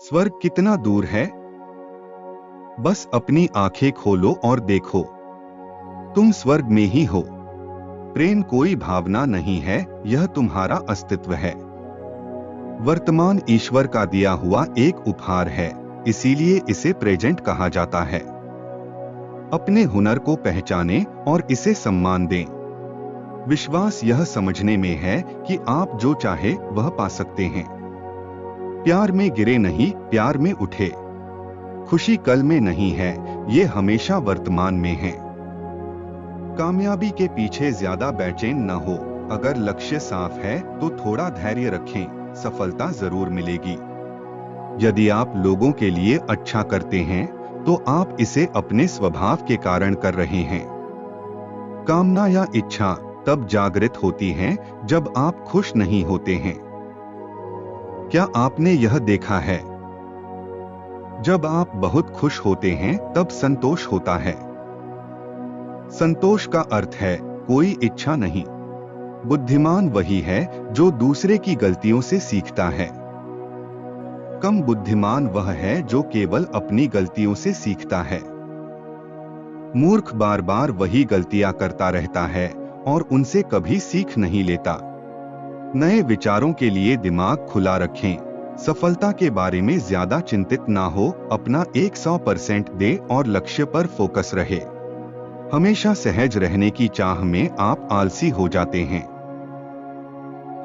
स्वर्ग कितना दूर है? बस अपनी आंखें खोलो और देखो, तुम स्वर्ग में ही हो। प्रेम कोई भावना नहीं है, यह तुम्हारा अस्तित्व है। वर्तमान ईश्वर का दिया हुआ एक उपहार है, इसीलिए इसे प्रेजेंट कहा जाता है। अपने हुनर को पहचानें और इसे सम्मान दें। विश्वास यह समझने में है कि आप जो चाहे वह पा सकते हैं। प्यार में गिरे नहीं, प्यार में उठे। खुशी कल में नहीं है, ये हमेशा वर्तमान में है। कामयाबी के पीछे ज्यादा बेचैन न हो। अगर लक्ष्य साफ है तो थोड़ा धैर्य रखें, सफलता जरूर मिलेगी। यदि आप लोगों के लिए अच्छा करते हैं तो आप इसे अपने स्वभाव के कारण कर रहे हैं। कामना या इच्छा तब जागृत होती हैं जब आप खुश नहीं होते हैं। क्या आपने यह देखा है? जब आप बहुत खुश होते हैं तब संतोष होता है। संतोष का अर्थ है कोई इच्छा नहीं। बुद्धिमान वही है जो दूसरे की गलतियों से सीखता है। कम बुद्धिमान वह है जो केवल अपनी गलतियों से सीखता है। मूर्ख बार बार वही गलतियां करता रहता है और उनसे कभी सीख नहीं लेता। नए विचारों के लिए दिमाग खुला रखें। सफलता के बारे में ज्यादा चिंतित ना हो, अपना 100% दे और लक्ष्य पर फोकस रहे। हमेशा सहज रहने की चाह में आप आलसी हो जाते हैं।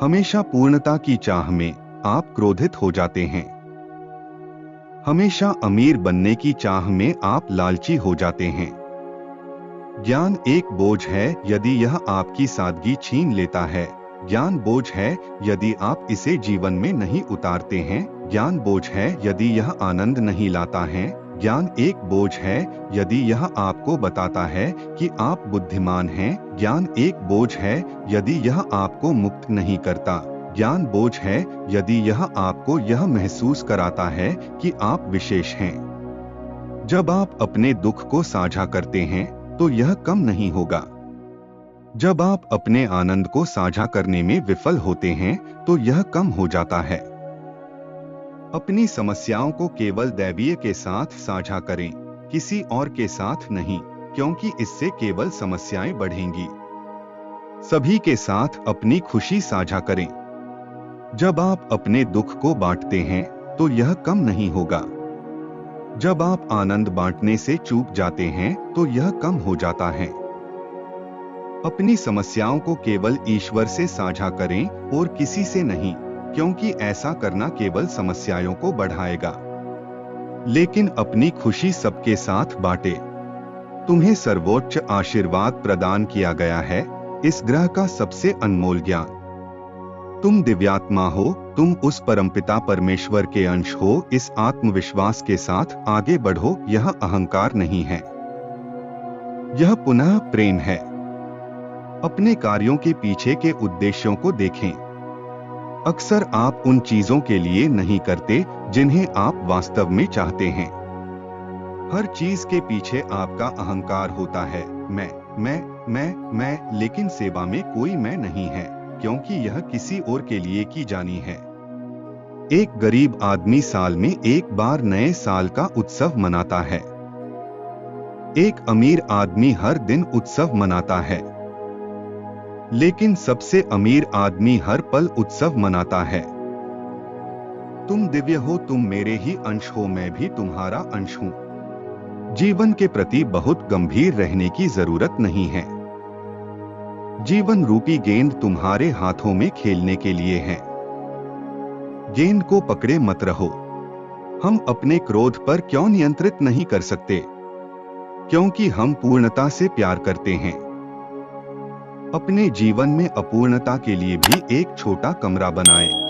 हमेशा पूर्णता की चाह में आप क्रोधित हो जाते हैं। हमेशा अमीर बनने की चाह में आप लालची हो जाते हैं। ज्ञान एक बोझ है यदि यह आपकी सादगी छीन लेता है। ज्ञान बोझ है यदि आप इसे जीवन में नहीं उतारते हैं। ज्ञान बोझ है यदि यह आनंद नहीं लाता है। ज्ञान एक बोझ है यदि यह आपको बताता है कि आप बुद्धिमान हैं। ज्ञान एक बोझ है यदि यह आपको मुक्त नहीं करता। ज्ञान बोझ है यदि यह आपको यह महसूस कराता है कि आप विशेष हैं। जब आप अपने दुख को साझा करते हैं तो यह कम नहीं होगा। जब आप अपने आनंद को साझा करने में विफल होते हैं तो यह कम हो जाता है। अपनी समस्याओं को केवल दैवीय के साथ साझा करें, किसी और के साथ नहीं, क्योंकि इससे केवल समस्याएं बढ़ेंगी। सभी के साथ अपनी खुशी साझा करें। जब आप अपने दुख को बांटते हैं तो यह कम नहीं होगा। जब आप आनंद बांटने से चूक जाते हैं तो यह कम हो जाता है। अपनी समस्याओं को केवल ईश्वर से साझा करें और किसी से नहीं, क्योंकि ऐसा करना केवल समस्याओं को बढ़ाएगा। लेकिन अपनी खुशी सबके साथ बांटे। तुम्हें सर्वोच्च आशीर्वाद प्रदान किया गया है, इस ग्रह का सबसे अनमोल ज्ञान। तुम दिव्यात्मा हो, तुम उस परमपिता परमेश्वर के अंश हो। इस आत्मविश्वास के साथ आगे बढ़ो। यह अहंकार नहीं है, यह पुनः प्रेम है। अपने कार्यों के पीछे के उद्देश्यों को देखें। अक्सर आप उन चीजों के लिए नहीं करते जिन्हें आप वास्तव में चाहते हैं। हर चीज के पीछे आपका अहंकार होता है। मैं, लेकिन सेवा में कोई मैं नहीं है, क्योंकि यह किसी और के लिए की जानी है। एक गरीब आदमी साल में एक बार नए साल का उत्सव मनाता है। एक अमीर आदमी हर दिन उत्सव मनाता है। लेकिन सबसे अमीर आदमी हर पल उत्सव मनाता है। तुम दिव्य हो, तुम मेरे ही अंश हो, मैं भी तुम्हारा अंश हूं। जीवन के प्रति बहुत गंभीर रहने की जरूरत नहीं है। जीवन रूपी गेंद तुम्हारे हाथों में खेलने के लिए है। गेंद को पकड़े मत रहो। हम अपने क्रोध पर क्यों नियंत्रित नहीं कर सकते? क्योंकि हम पूर्णता से प्यार करते हैं। अपने जीवन में अपूर्णता के लिए भी एक छोटा कमरा बनाएं।